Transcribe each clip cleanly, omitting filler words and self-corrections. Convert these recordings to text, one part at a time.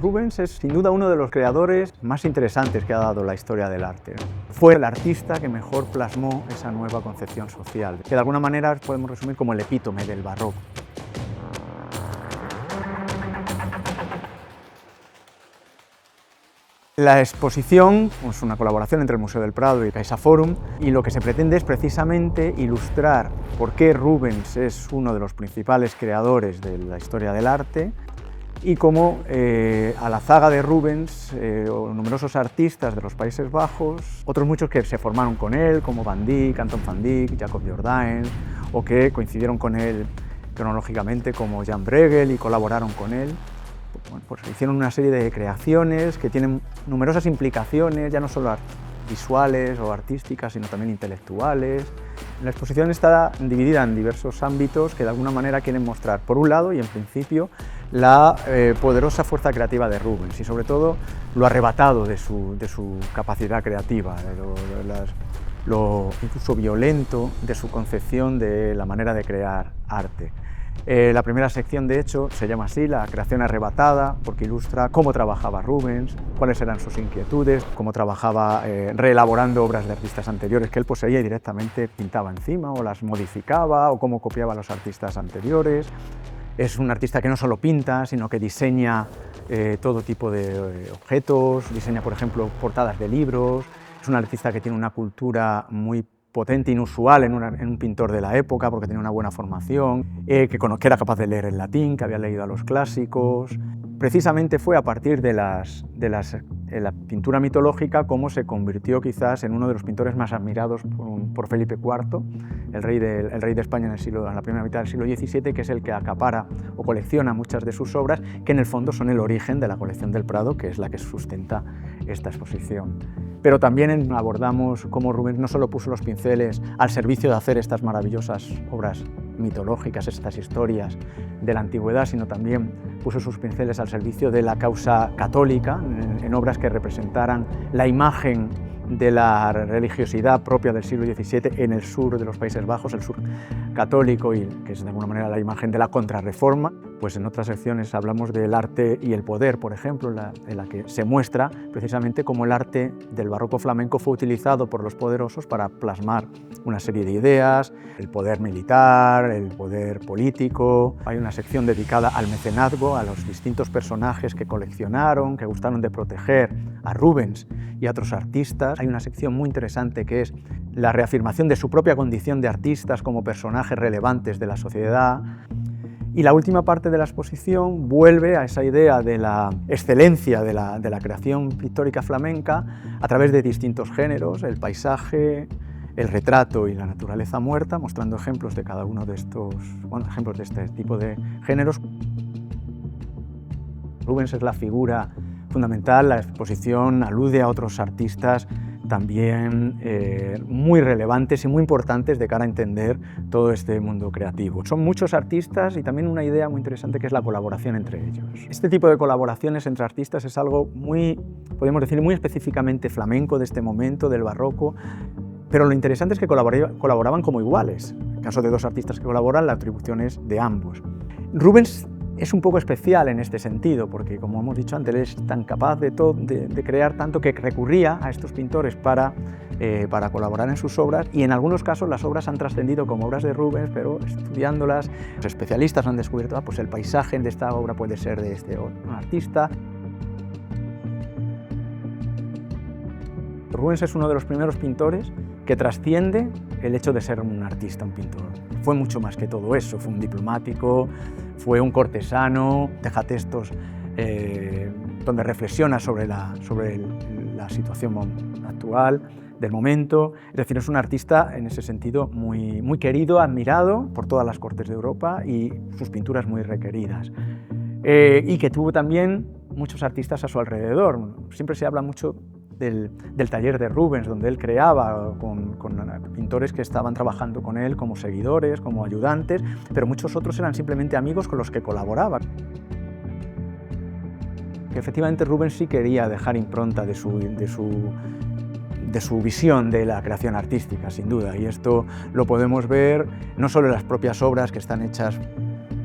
Rubens es sin duda uno de los creadores más interesantes que ha dado la historia del arte. Fue el artista que mejor plasmó esa nueva concepción social, que de alguna manera podemos resumir como el epítome del barroco. La exposición es una colaboración entre el Museo del Prado y CaixaForum, y lo que se pretende es precisamente ilustrar por qué Rubens es uno de los principales creadores de la historia del arte y cómo a la zaga de Rubens, numerosos artistas de los Países Bajos, otros muchos que se formaron con él, como Van Dyck, Anton van Dyck, Jacob Jordaen, o que coincidieron con él cronológicamente como Jan Bruegel y colaboraron con él, bueno, pues hicieron una serie de creaciones que tienen numerosas implicaciones, ya no solo visuales o artísticas, sino también intelectuales. La exposición está dividida en diversos ámbitos que de alguna manera quieren mostrar, por un lado y en principio, la poderosa fuerza creativa de Rubens y sobre todo lo arrebatado de su capacidad creativa, lo incluso violento de su concepción de la manera de crear arte. La primera sección, de hecho, se llama así, la creación arrebatada, porque ilustra cómo trabajaba Rubens, cuáles eran sus inquietudes, cómo trabajaba reelaborando obras de artistas anteriores que él poseía y directamente pintaba encima, o las modificaba, o cómo copiaba a los artistas anteriores. Es un artista que no solo pinta, sino que diseña todo tipo de objetos, diseña, por ejemplo, portadas de libros. Es un artista que tiene una cultura muy potente, inusual en un pintor de la época, porque tenía una buena formación, que era capaz de leer el latín, que había leído a los clásicos. Precisamente fue a partir de la pintura mitológica como se convirtió quizás en uno de los pintores más admirados por Felipe IV, el rey de España en la primera mitad del siglo XVII, que es el que acapara o colecciona muchas de sus obras, que en el fondo son el origen de la colección del Prado, que es la que sustenta esta exposición. Pero también abordamos cómo Rubens no solo puso los pinceles al servicio de hacer estas maravillosas obras mitológicas, estas historias de la antigüedad, sino también puso sus pinceles al servicio de la causa católica, en obras que representaran la imagen de la religiosidad propia del siglo XVII en el sur de los Países Bajos, el sur católico, y que es de alguna manera la imagen de la contrarreforma. Pues en otras secciones hablamos del arte y el poder, por ejemplo, en la que se muestra precisamente cómo el arte del barroco flamenco fue utilizado por los poderosos para plasmar una serie de ideas, el poder militar, el poder político. Hay una sección dedicada al mecenazgo, a los distintos personajes que coleccionaron, que gustaron de proteger a Rubens y a otros artistas. Hay una sección muy interesante que es la reafirmación de su propia condición de artistas como personajes relevantes de la sociedad. Y la última parte de la exposición vuelve a esa idea de la excelencia de la creación pictórica flamenca a través de distintos géneros, el paisaje, el retrato y la naturaleza muerta, mostrando ejemplos de cada uno de estos, ejemplos de este tipo de géneros. Rubens es la figura fundamental, la exposición alude a otros artistas también muy relevantes y muy importantes de cara a entender todo este mundo creativo. Son muchos artistas y también una idea muy interesante que es la colaboración entre ellos. Este tipo de colaboraciones entre artistas es algo muy, podemos decir, muy específicamente flamenco de este momento, del barroco, pero lo interesante es que colaboraban como iguales. En el caso de dos artistas que colaboran, la atribución es de ambos. Rubens es un poco especial en este sentido, porque como hemos dicho antes, él es tan capaz de crear tanto que recurría a estos pintores para colaborar en sus obras, y en algunos casos las obras han trascendido como obras de Rubens, pero estudiándolas, los especialistas han descubierto pues el paisaje de esta obra puede ser de este otro artista. Rubens es uno de los primeros pintores que trasciende el hecho de ser un artista, un pintor. Fue mucho más que todo eso, fue un diplomático, fue un cortesano, deja textos donde reflexiona sobre la situación actual del momento. Es decir, es un artista en ese sentido muy querido, admirado por todas las cortes de Europa y sus pinturas muy requeridas. Y que tuvo también muchos artistas a su alrededor. Siempre se habla mucho del taller de Rubens, donde él creaba con pintores que estaban trabajando con él como seguidores, como ayudantes, pero muchos otros eran simplemente amigos con los que colaboraba. Efectivamente, Rubens sí quería dejar impronta de su visión de la creación artística, sin duda, y esto lo podemos ver no solo en las propias obras que están hechas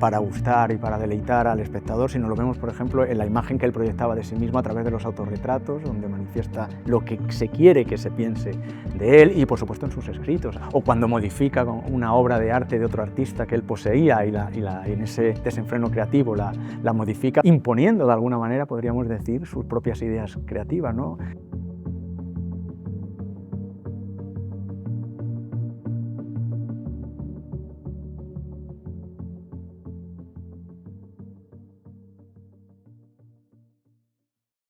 para gustar y para deleitar al espectador, sino lo vemos, por ejemplo, en la imagen que él proyectaba de sí mismo a través de los autorretratos, donde manifiesta lo que se quiere que se piense de él, y por supuesto en sus escritos, o cuando modifica una obra de arte de otro artista que él poseía y en ese desenfreno creativo la modifica, imponiendo de alguna manera, podríamos decir, sus propias ideas creativas, ¿no?